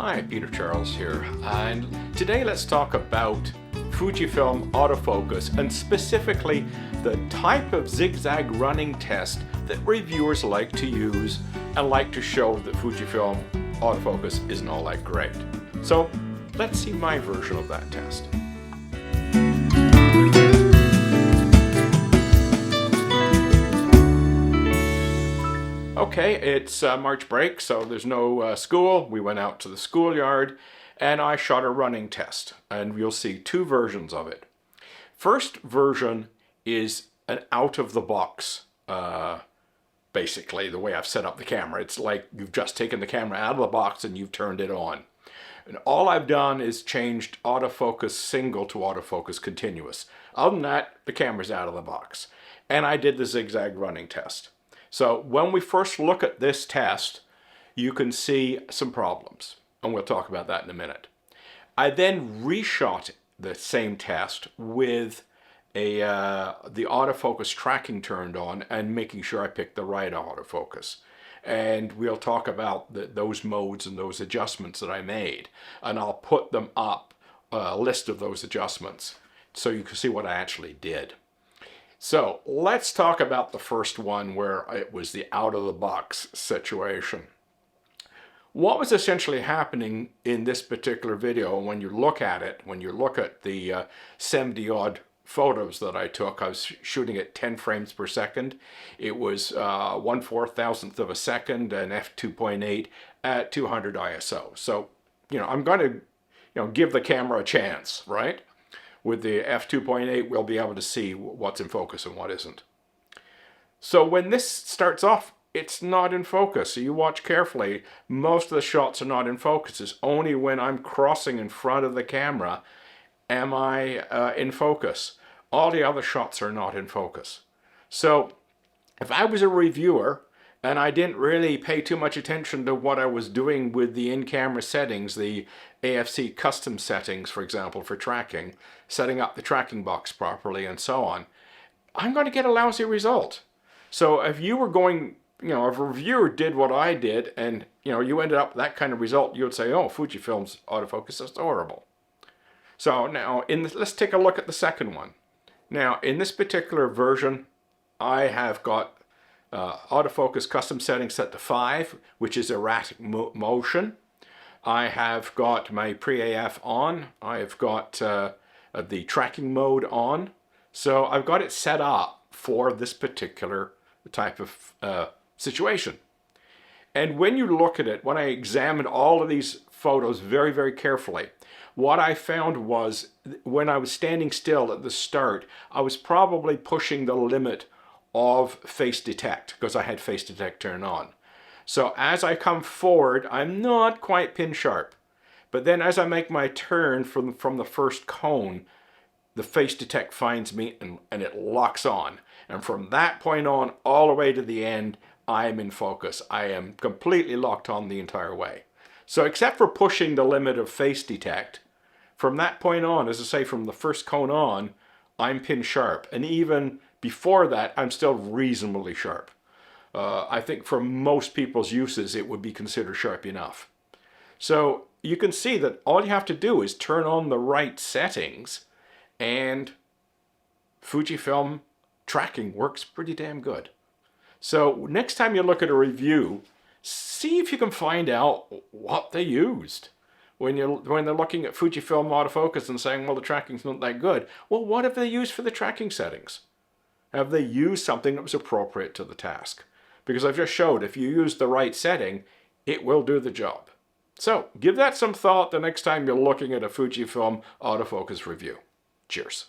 Hi, Peter Charles here, and today let's talk about Fujifilm autofocus and specifically the type of zigzag running test that reviewers like to use and like to show that Fujifilm autofocus isn't all that great. So let's see my version of that test. Okay, it's March break, so there's no school. We went out to the schoolyard and I shot a running test, and you'll see two versions of it. First version is an out-of-the-box, basically, the way I've set up the camera. It's like you've just taken the camera out of the box and you've turned it on. And all I've done is changed autofocus single to autofocus continuous. Other than that, the camera's out of the box. And I did the zigzag running test. So when we first look at this test, you can see some problems, and we'll talk about that in a minute. I then reshot the same test with the autofocus tracking turned on and making sure I picked the right autofocus. And we'll talk about those modes and those adjustments that I made, and I'll put them up, a list of those adjustments, so you can see what I actually did. So let's talk about the first one where it was the out-of-the-box situation. What was essentially happening in this particular video, when you look at it, when you look at the 70-odd photos that I took, I was shooting at 10 frames per second. It was 1/4000th of a second and f2.8 at 200 ISO. So, I'm going to, give the camera a chance, right? With the f2.8, we'll be able to see what's in focus and what isn't. So when this starts off, it's not in focus. So you watch carefully. Most of the shots are not in focus. It's only when I'm crossing in front of the camera am I in focus. All the other shots are not in focus. So if I was a reviewer and I didn't really pay too much attention to what I was doing with the in-camera settings, the AFC custom settings, for example, for tracking, setting up the tracking box properly and so on, I'm going to get a lousy result. So if you were going, if a reviewer did what I did and, you ended up with that kind of result, you would say, oh, Fujifilm's autofocus is horrible. So now, let's take a look at the second one. Now, in this particular version, I have got autofocus custom setting set to 5, which is erratic motion. I have got my pre-AF on. I've got the tracking mode on. So I've got it set up for this particular type of situation. And when you look at it, when I examined all of these photos very, very carefully, what I found was when I was standing still at the start, I was probably pushing the limit of face detect, because I had face detect turned on. So as I come forward, I'm not quite pin sharp. But then as I make my turn from the first cone, the face detect finds me and it locks on. And from that point on, all the way to the end, I am in focus. I am completely locked on the entire way. So except for pushing the limit of face detect, from that point on, as I say, from the first cone on, I'm pin sharp. And even before that, I'm still reasonably sharp. I think for most people's uses, it would be considered sharp enough. So you can see that all you have to do is turn on the right settings and Fujifilm tracking works pretty damn good. So next time you look at a review, see if you can find out what they used. When they're looking at Fujifilm autofocus and saying, well, the tracking's not that good. Well, what have they used for the tracking settings? Have they used something that was appropriate to the task? Because I've just showed if you use the right setting, it will do the job. So give that some thought the next time you're looking at a Fujifilm autofocus review. Cheers.